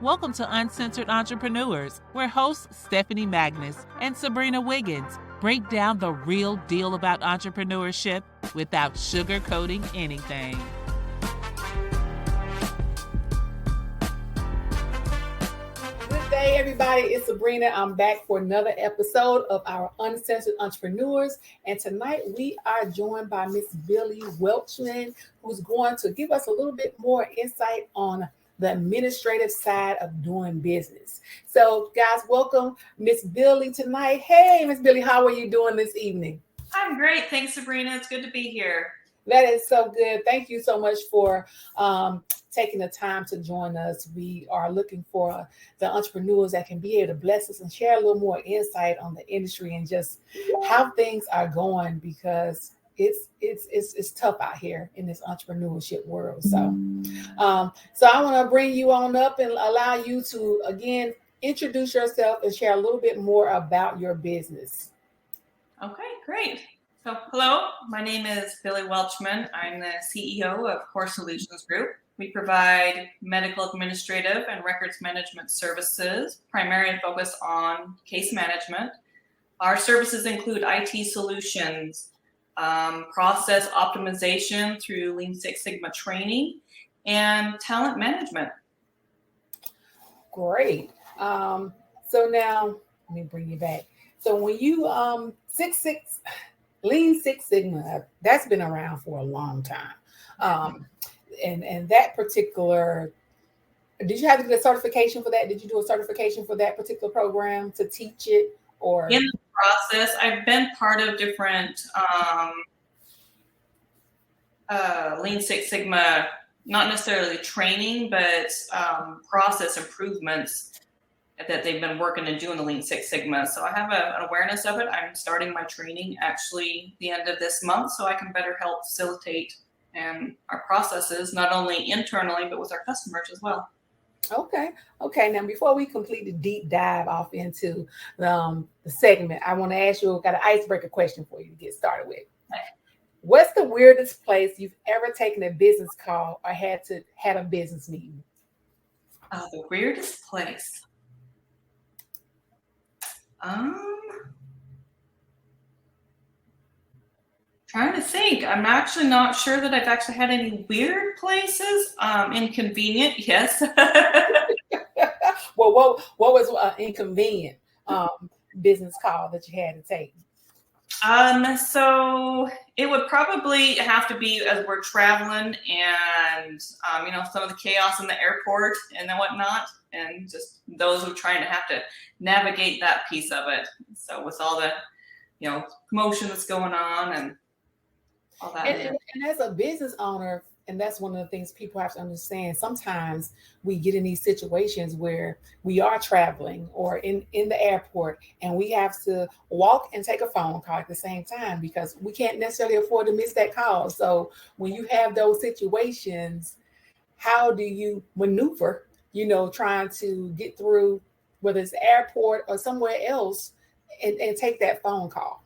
Welcome to Uncensored Entrepreneurs, where hosts Stephanie Magnus and Sabrina Wiggins break down the real deal about entrepreneurship without sugarcoating anything. Good day, everybody. It's Sabrina. I'm back for another episode of our Uncensored Entrepreneurs. And tonight we are joined by Miss Billie Welchman, who's going to give us a little bit more insight on the administrative side of doing business. So, guys, welcome Miss Billie tonight. Hey, Miss Billie, how are you doing this evening? I'm great. Thanks, Sabrina. It's good to be here. That is so good. Thank you so much for taking the time to join us. We are looking for the entrepreneurs that can be able to bless us and share a little more insight on the industry and just how things are going, because it's tough out here in this entrepreneurship world. So I want to bring you on up and allow you to again introduce yourself and share a little bit more about your business. Okay, great. So hello, my name is Billie Welchman. I'm the CEO of Core Solutions Group. We provide medical administrative and records management services, primarily focused on case management. Our services include IT solutions, process optimization through Lean Six Sigma training, and talent management. Great. So now let me bring you back. So when you Lean Six Sigma, that's been around for a long time. And that particular, did you have to get a certification for that? Did you do a certification for that particular program to teach it? Or in the process, I've been part of different Lean Six Sigma, not necessarily training, but process improvements that they've been working and doing the Lean Six Sigma. So I have an awareness of it. I'm starting my training actually the end of this month, so I can better help facilitate our processes, not only internally, but with our customers as well. Okay. Now, before we complete the deep dive off into the segment, I want to ask you, got an icebreaker question for you to get started with. Okay. What's the weirdest place you've ever taken a business call or had a business meeting? The weirdest place. Trying to think. I'm actually not sure that I've actually had any weird places. Inconvenient, yes. Well, what was an inconvenient business call that you had to take? So it would probably have to be as we're traveling and, some of the chaos in the airport and whatnot, and just those who are trying to have to navigate that piece of it. So with all the, commotion that's going on and all that. And as a business owner, and that's one of the things people have to understand, sometimes we get in these situations where we are traveling or in the airport and we have to walk and take a phone call at the same time because we can't necessarily afford to miss that call. So when you have those situations, how do you maneuver, trying to get through, whether it's the airport or somewhere else, and take that phone call?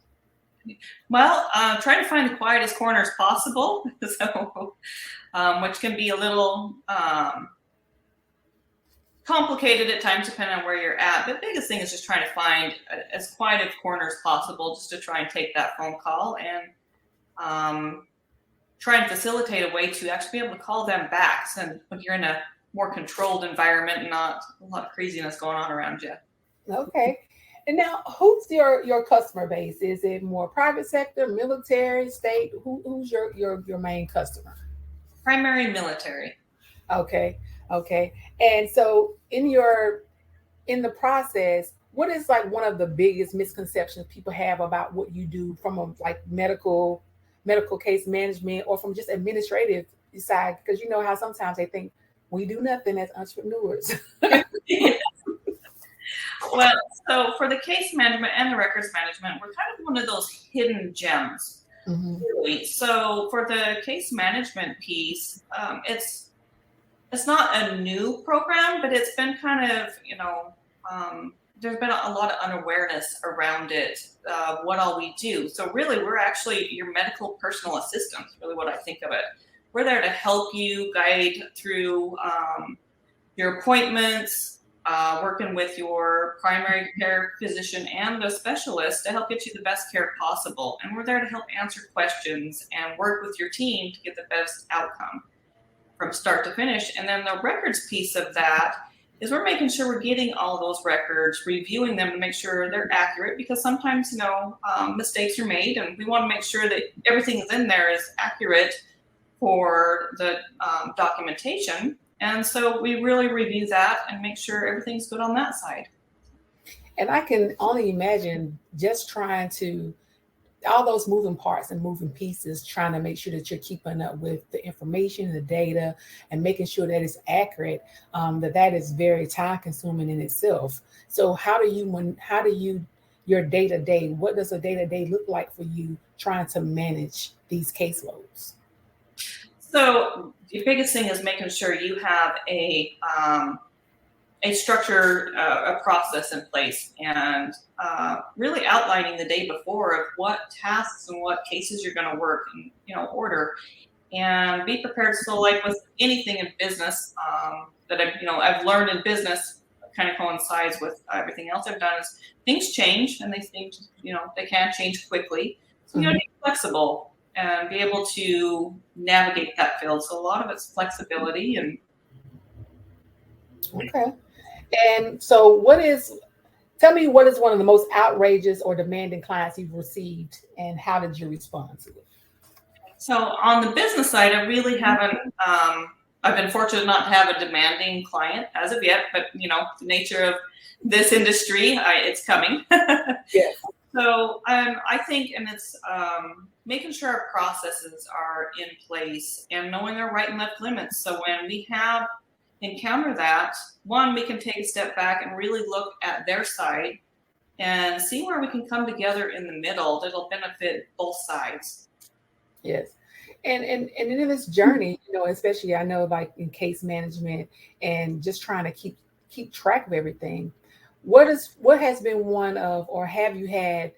Well, try to find the quietest corners possible, so which can be a little complicated at times depending on where you're at. But the biggest thing is just trying to find as quiet of corners possible just to try and take that phone call and try and facilitate a way to actually be able to call them back. So when you're in a more controlled environment and not a lot of craziness going on around you. Okay. And now, who's your customer base? Is it more private sector, military, state? Who's your main customer? Primary military. Okay. And so in the process, what is like one of the biggest misconceptions people have about what you do from a medical case management or from just administrative side? Because you know how sometimes they think we do nothing as entrepreneurs. Well, so for the case management and the records management, we're kind of one of those hidden gems, really. So for the case management piece, it's not a new program, but it's been kind of, there's been a lot of unawareness around it, what all we do. So really, we're actually your medical personal assistants, really what I think of it. We're there to help you guide through your appointments, working with your primary care physician and the specialist to help get you the best care possible. And we're there to help answer questions and work with your team to get the best outcome from start to finish. And then the records piece of that is we're making sure we're getting all those records, reviewing them to make sure they're accurate, because sometimes, mistakes are made, and we want to make sure that everything that's in there is accurate for the documentation. And so we really review that and make sure everything's good on that side. And I can only imagine just trying to, all those moving parts and moving pieces, trying to make sure that you're keeping up with the information, the data, and making sure that it's accurate, that is very time consuming in itself. So how do you, your day-to-day, what does a day-to-day look like for you trying to manage these caseloads? So the biggest thing is making sure you have a structure, a process in place, and really outlining the day before of what tasks and what cases you're going to work and order, and be prepared. So like with anything in business that I've learned in business, kind of coincides with everything else I've done, is things change, and they can change quickly. So you got to be flexible and be able to navigate that field. So a lot of it's flexibility. And okay. And so tell me what is one of the most outrageous or demanding clients you've received, and how did you respond to it? So on the business side, I really haven't, I've been fortunate not to have a demanding client as of yet, but the nature of this industry, it's coming. Yes. So I think, and it's making sure our processes are in place and knowing our right and left limits. So when we encounter that, one, we can take a step back and really look at their side and see where we can come together in the middle that'll benefit both sides. Yes. And in this journey, especially I know like in case management and just trying to keep track of everything, what has been one of, or have you had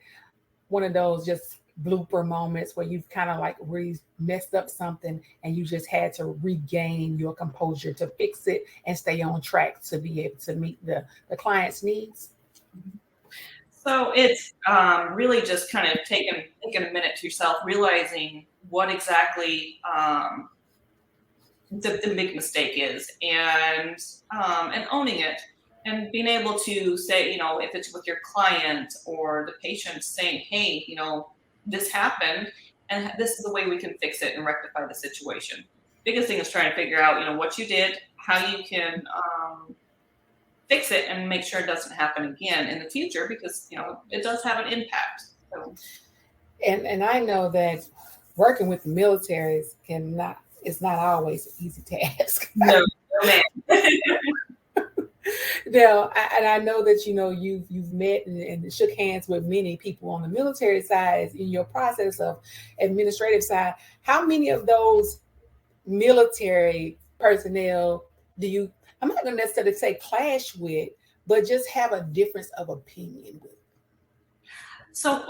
one of those just blooper moments where you've kind of like really messed up something and you just had to regain your composure to fix it and stay on track to be able to meet the client's needs? So it's really just kind of taking a minute to yourself, realizing what exactly the big mistake is, and owning it, and being able to say, if it's with your client or the patient, saying, hey, this happened, and this is the way we can fix it and rectify the situation. Biggest thing is trying to figure out, what you did, how you can fix it, and make sure it doesn't happen again in the future, because it does have an impact. So. And I know that working with the militaries it's not always an easy task. No, man. No, and I know that you've met and shook hands with many people on the military side in your process of administrative side. How many of those military personnel do you, I'm not going to necessarily say clash with, but just have a difference of opinion with? So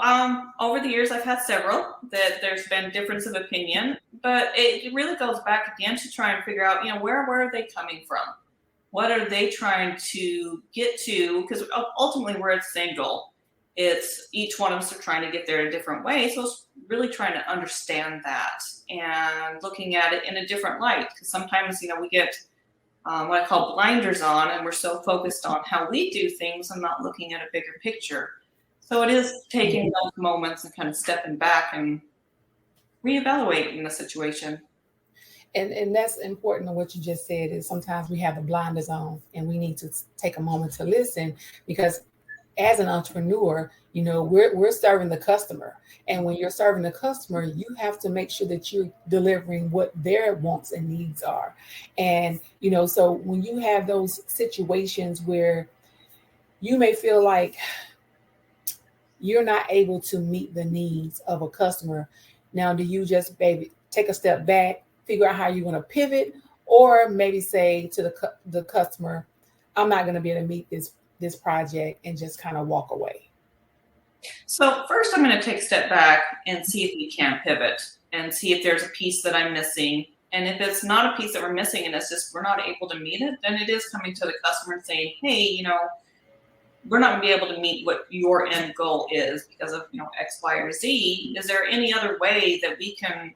over the years, I've had several that there's been difference of opinion, but it really goes back again to try and figure out, where are they coming from? What are they trying to get to? Because ultimately we're at the same goal. It's each one of us are trying to get there a different way. So it's really trying to understand that and looking at it in a different light. Because sometimes, we get what I call blinders on, and we're so focused on how we do things and not looking at a bigger picture. So it is taking those moments and kind of stepping back and reevaluating the situation. And that's important. What you just said is sometimes we have the blinders on, and we need to take a moment to listen, because as an entrepreneur, we're serving the customer. And when you're serving the customer, you have to make sure that you're delivering what their wants and needs are. And, so when you have those situations where you may feel like you're not able to meet the needs of a customer, now do you just take a step back, figure out how you're going to pivot, or maybe say to the customer, I'm not going to be able to meet this project, and just kind of walk away? So first, I'm going to take a step back and see if we can pivot and see if there's a piece that I'm missing, And if it's not a piece that we're missing and it's just we're not able to meet it, then it is coming to the customer and saying, hey, we're not going to be able to meet what your end goal is because of X, Y, or Z. Is there any other way that we can,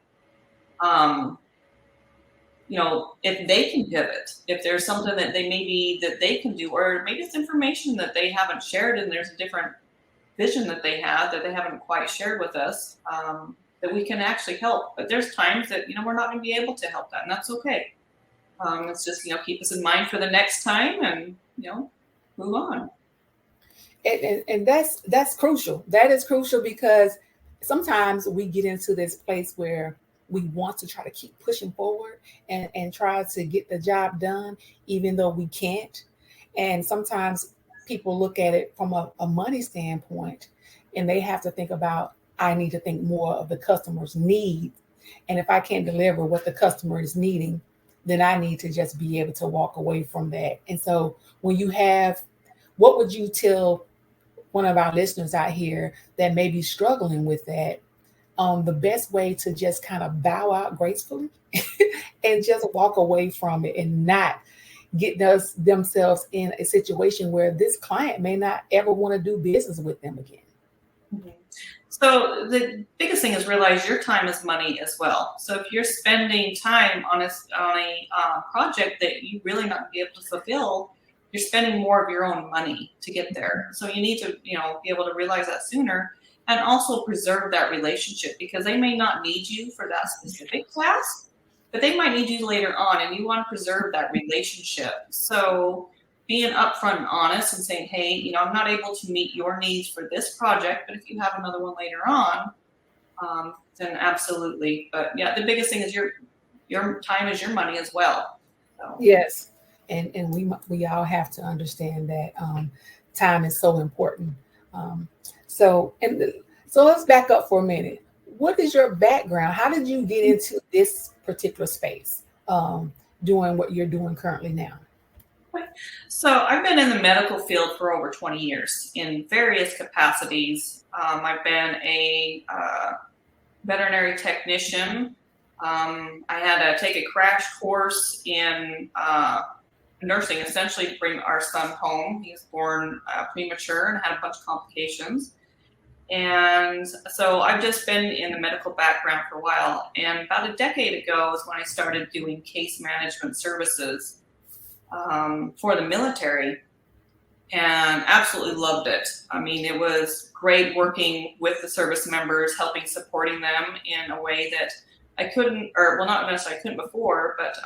if they can pivot, if there's something that they can do, or maybe it's information that they haven't shared and there's a different vision that they have that they haven't quite shared with us, that we can actually help. But there's times that we're not going to be able to help that, and that's okay. It's just keep us in mind for the next time, and move on. And that's crucial. That is crucial, because sometimes we get into this place where we want to try to keep pushing forward and try to get the job done, even though we can't. And sometimes people look at it from a money standpoint, and they have to think about, I need to think more of the customer's need. And if I can't deliver what the customer is needing, then I need to just be able to walk away from that. And so what would you tell one of our listeners out here that may be struggling with that, the best way to just kind of bow out gracefully and just walk away from it and not get themselves in a situation where this client may not ever want to do business with them again? Mm-hmm. So the biggest thing is realize your time is money as well. So if you're spending time on a project that you really not be able to fulfill, you're spending more of your own money to get there. So you need to, be able to realize that sooner, and also preserve that relationship, because they may not need you for that specific task, but they might need you later on, and you want to preserve that relationship. So being upfront and honest and saying, hey, I'm not able to meet your needs for this project, but if you have another one later on, then absolutely. But yeah, the biggest thing is your time is your money as well. So. Yes. And we all have to understand that time is so important. So let's back up for a minute. What is your background? How did you get into this particular space, doing what you're doing currently now? So I've been in the medical field for over 20 years in various capacities. I've been a veterinary technician. I had to take a crash course in nursing, essentially, to bring our son home. He was born premature and had a bunch of complications. And so I've just been in the medical background for a while. And about a decade ago is when I started doing case management services for the military, and absolutely loved it. I mean, it was great working with the service members, supporting them in a way that I couldn't, or well, not necessarily I couldn't before, but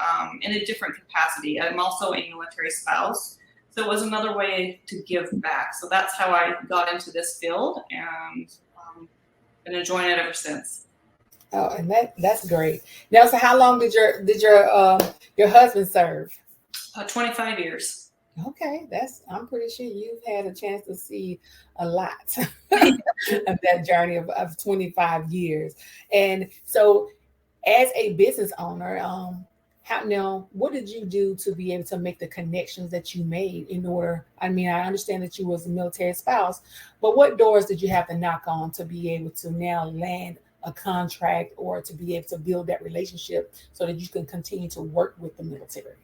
in a different capacity. I'm also a military spouse, so it was another way to give back. So that's how I got into this field, and been enjoying it ever since. Oh, and that's great. Now, so how long did your husband serve? 25 years. Okay, I'm pretty sure you've had a chance to see a lot of that journey of 25 years. And so, as a business owner, what did you do to be able to make the connections that you made in order? I mean, I understand that you was a military spouse, but what doors did you have to knock on to be able to now land a contract, or to be able to build that relationship so that you can continue to work with the military?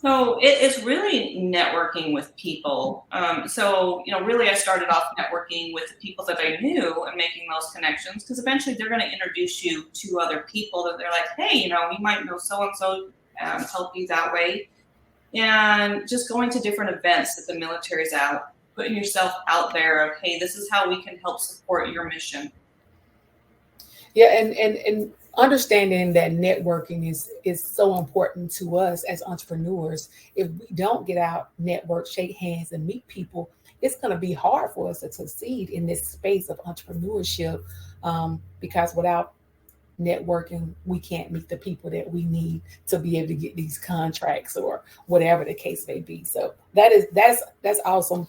So it's really networking with people. Really I started off networking with the people that I knew and making those connections, because eventually they're going to introduce you to other people that they're like, hey, we might know so-and-so, help you that way. And just going to different events that the military's out, putting yourself out there of, hey, this is how we can help support your mission. Yeah, and understanding that networking is so important to us as entrepreneurs. If we don't get out, network, shake hands, and meet people, it's going to be hard for us to succeed in this space of entrepreneurship, because without networking, we can't meet the people that we need to be able to get these contracts or whatever the case may be. So that's awesome.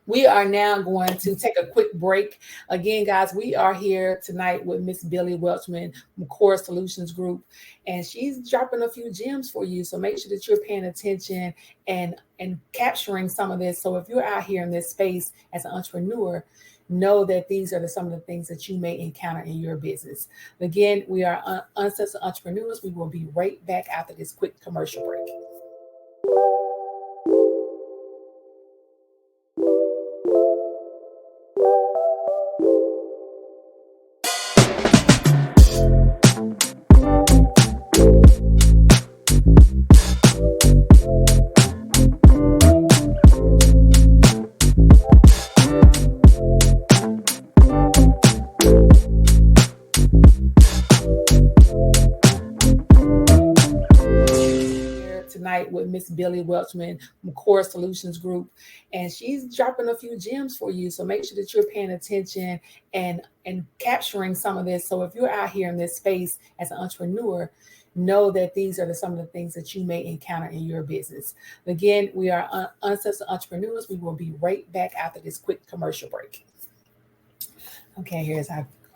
We are now going to take a quick break. Again, guys, we are here tonight with Miss Billie Welchman from Core Solutions Group, and she's dropping a few gems for you. So make sure that you're paying attention and capturing some of this. So if you're out here in this space as an entrepreneur, know that these are some of the things that you may encounter in your business. Again, we are Uncensored Entrepreneurs. We will be right back after this quick commercial break. Tonight with Miss Billie Welchman from Core Solutions Group, and she's dropping a few gems for you. So make sure that you're paying attention and capturing some of this. So if you're out here in this space as an entrepreneur, know that these are some of the things that you may encounter in your business. Again, we are Uncensored Entrepreneurs. We will be right back after this quick commercial break. Okay, here's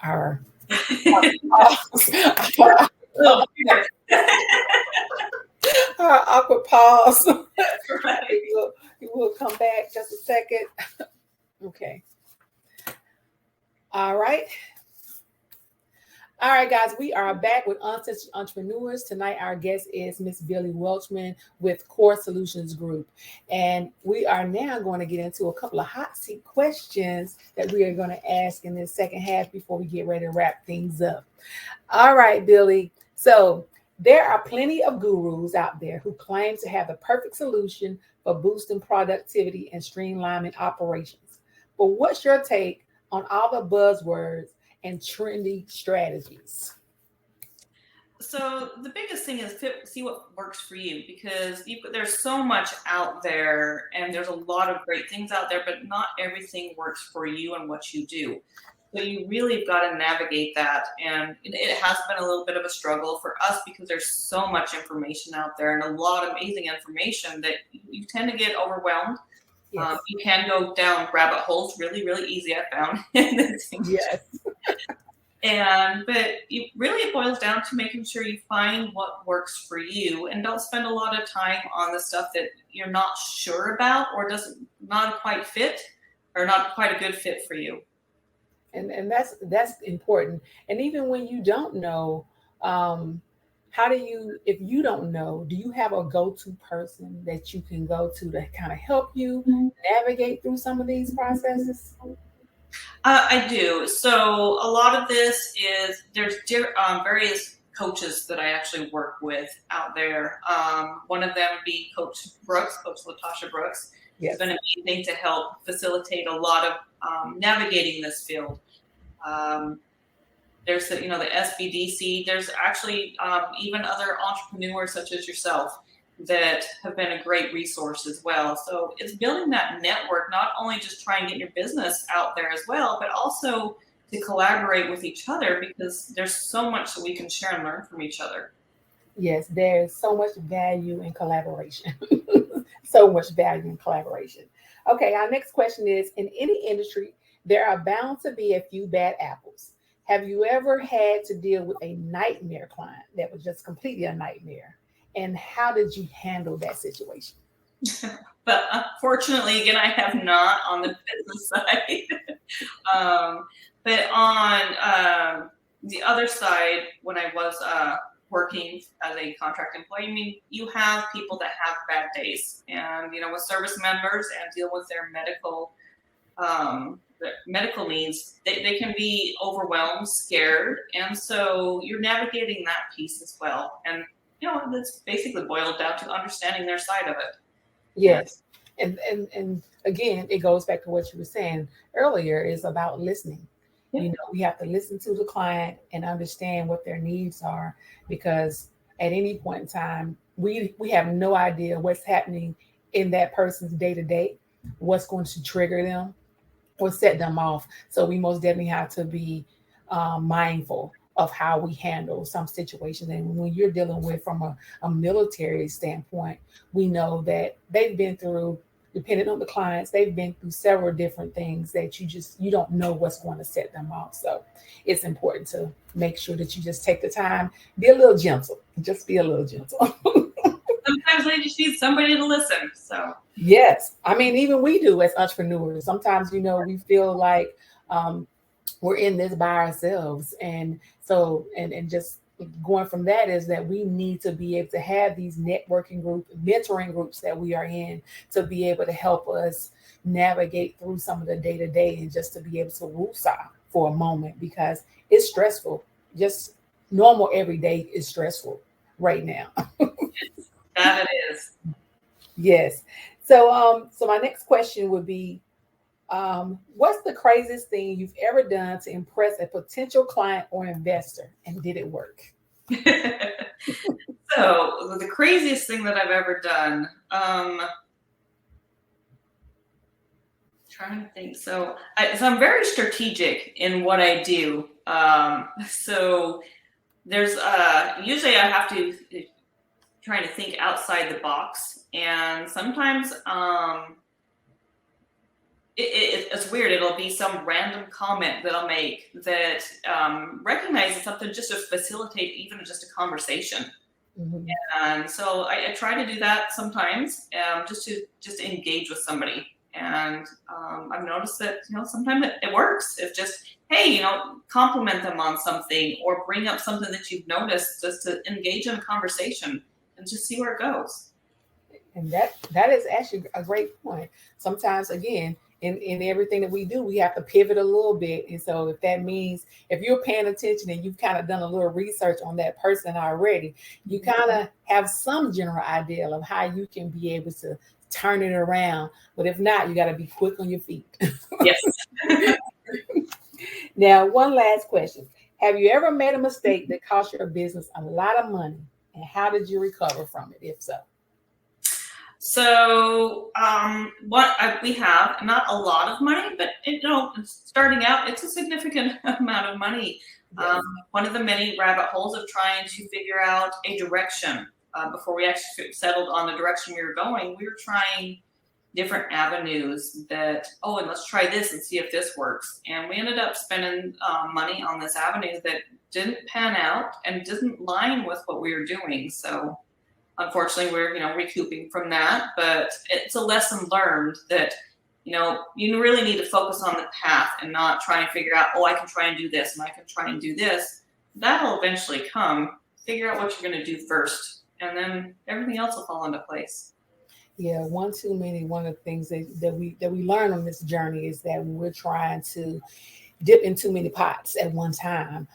our awkward pause. Right. We'll come back just a second. Okay. All right, guys, we are back with Uncensored Entrepreneurs. Tonight, our guest is Miss Billie Welchman with Core Solutions Group. And we are now going to get into a couple of hot seat questions that we are going to ask in this second half before we get ready to wrap things up. All right, Billie. So there are plenty of gurus out there who claim to have the perfect solution for boosting productivity and streamlining operations. But what's your take on all the buzzwords and trendy strategies? So the biggest thing is see what works for you, because there's so much out there and there's a lot of great things out there, but not everything works for you and what you do. So you really have got to navigate that. And it has been a little bit of a struggle for us because there's so much information out there and a lot of amazing information that you tend to get overwhelmed. Yes. You can go down rabbit holes really, really easy, I found. Yes. But it boils down to making sure you find what works for you and don't spend a lot of time on the stuff that you're not sure about or not quite fit or not quite a good fit for you. And that's important. And even when you don't know, if you don't know, do you have a go-to person that you can go to kind of help you navigate through some of these processes? I do. So a lot of this is there's various coaches that I actually work with out there. One of them would be Coach Latasha Brooks. Yes. It's been amazing to help facilitate a lot of navigating this field. There's the SBDC. There's actually even other entrepreneurs such as yourself that have been a great resource as well. So it's building that network, not only just trying to get your business out there as well, but also to collaborate with each other, because there's so much that we can share and learn from each other. Yes, there's so much value in collaboration. So much value in collaboration. Okay, our next question is, in any industry, there are bound to be a few bad apples. Have you ever had to deal with a nightmare client that was just completely a nightmare? And how did you handle that situation? But unfortunately, again, I have not on the business side. But on the other side, when I was working as a contract employee, you have people that have bad days, and with service members and deal with their medical needs, they can be overwhelmed, scared, and so you're navigating that piece as well. And that's basically boiled down to understanding their side of it. Yes, and again, it goes back to what you were saying earlier, is about listening. Yeah. We have to listen to the client and understand what their needs are, because at any point in time, we have no idea what's happening in that person's day-to-day, what's going to trigger them or set them off. So we most definitely have to be mindful of how we handle some situations. And when you're dealing with from a military standpoint, we know that they've been through, depending on the clients, they've been through several different things that you don't know what's going to set them off. So it's important to make sure that you just take the time, be a little gentle, just be a little gentle. Sometimes they just need somebody to listen. So yes, I mean, even we do as entrepreneurs. Sometimes, we feel like we're in this by ourselves. And so, and just going from that is that we need to be able to have these networking group, mentoring groups that we are in to be able to help us navigate through some of the day to day and just to be able to woosah for a moment because it's stressful. Just normal every day is stressful right now. That it is. Yes. So my next question would be, what's the craziest thing you've ever done to impress a potential client or investor, and did it work? So the craziest thing that I've ever done, trying to think. So I'm very strategic in what I do. So there's usually I have to trying to think outside the box, and sometimes it's weird. It'll be some random comment that I'll make that recognizes something just to facilitate even just a conversation. Mhm. And so I try to do that sometimes, just to engage with somebody. And I've noticed that sometimes it works. If just hey, compliment them on something or bring up something that you've noticed, just to engage in a conversation and just see where it goes. And that is actually a great point. Sometimes, again, in everything that we do, we have to pivot a little bit. And so, if that means if you're paying attention and you've kind of done a little research on that person already, you kind of have some general idea of how you can be able to turn it around. But if not, you got to be quick on your feet. Yes. Now, one last question. Have you ever made a mistake that cost your business a lot of money? And how did you recover from it, if so? So we have not a lot of money, but starting out, it's a significant amount of money. Yes. One of the many rabbit holes of trying to figure out a direction before we actually settled on the direction we were going. We were trying different avenues and let's try this and see if this works. And we ended up spending money on this avenue that didn't pan out and didn't line with what we were doing. So unfortunately, we're recouping from that, but it's a lesson learned that you really need to focus on the path and not try and figure out, I can try and do this and I can try and do this. That'll eventually come. Figure out what you're going to do first, and then everything else will fall into place. Yeah, one of the things that we learn on this journey is that when we're trying to dip in too many pots at one time,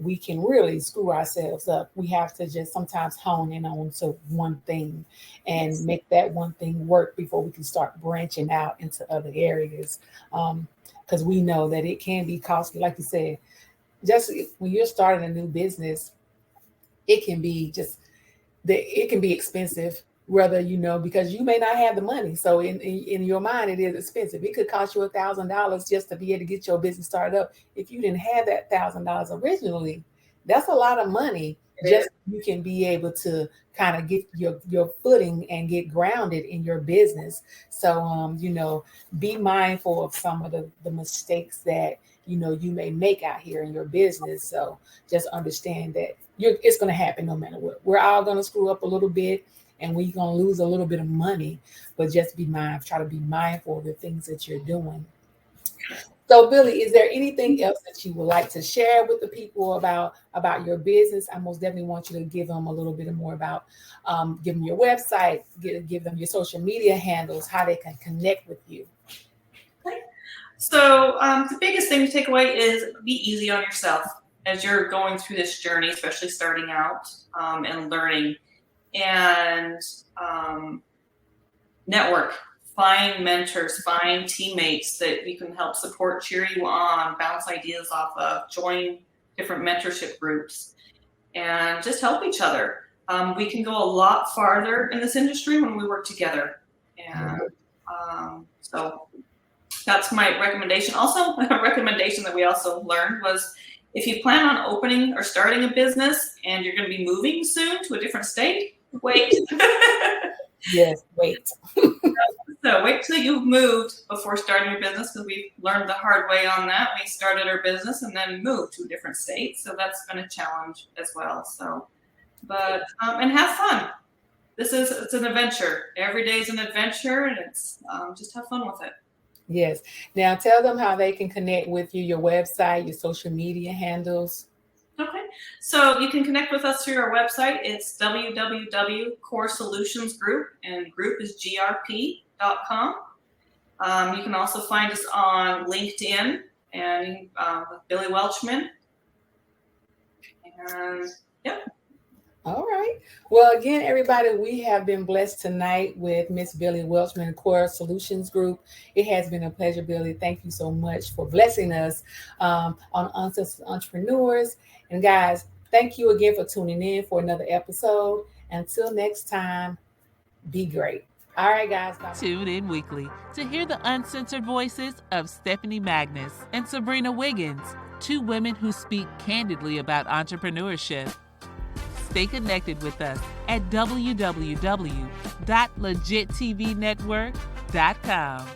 we can really screw ourselves up. We have to just sometimes hone in on to one thing and make that one thing work before we can start branching out into other areas. Because we know that it can be costly, like you said. Just when you're starting a new business, it can be expensive, whether because you may not have the money. So in your mind, it is expensive. It could cost you $1,000 just to be able to get your business started up. If you didn't have that $1,000 originally, that's a lot of money. Just so you can be able to kind of get your footing and get grounded in your business. So be mindful of some of the mistakes that you may make out here in your business. So just understand that it's going to happen no matter what. We're all going to screw up a little bit, and we're going to lose a little bit of money, but just try to be mindful of the things that you're doing. So, Billie, is there anything else that you would like to share with the people about your business? I most definitely want you to give them a little bit more about, give them your website, give them your social media handles, how they can connect with you. Okay. So the biggest thing to take away is be easy on yourself as you're going through this journey, especially starting out and learning. And network, find mentors, find teammates that you can help support, cheer you on, bounce ideas off of, join different mentorship groups, and just help each other. We can go a lot farther in this industry when we work together. And so that's my recommendation. Also, a recommendation that we also learned was if you plan on opening or starting a business and you're going to be moving soon to a different state, wait. Yes, wait. So wait till you've moved before starting your business, because we learned the hard way on that. We started our business and then moved to a different state. So that's been a challenge as well. So, but, and have fun. It's an adventure. Every day is an adventure, and it's just have fun with it. Yes. Now tell them how they can connect with you, your website, your social media handles. Okay, so you can connect with us through our website. It's www.coresolutionsgroup, and group is grp.com. You can also find us on LinkedIn and with Billie Welchman. And yep. All right. Well, again, everybody, we have been blessed tonight with Miss Billie Welchman, Core Solutions Group. It has been a pleasure, Billie. Thank you so much for blessing us on Unsuccessful Entrepreneurs. And guys, thank you again for tuning in for another episode. Until next time, be great. All right, guys. Bye-bye. Tune in weekly to hear the uncensored voices of Stephanie Magnus and Sabrina Wiggins, two women who speak candidly about entrepreneurship. Stay connected with us at www.legittvnetwork.com.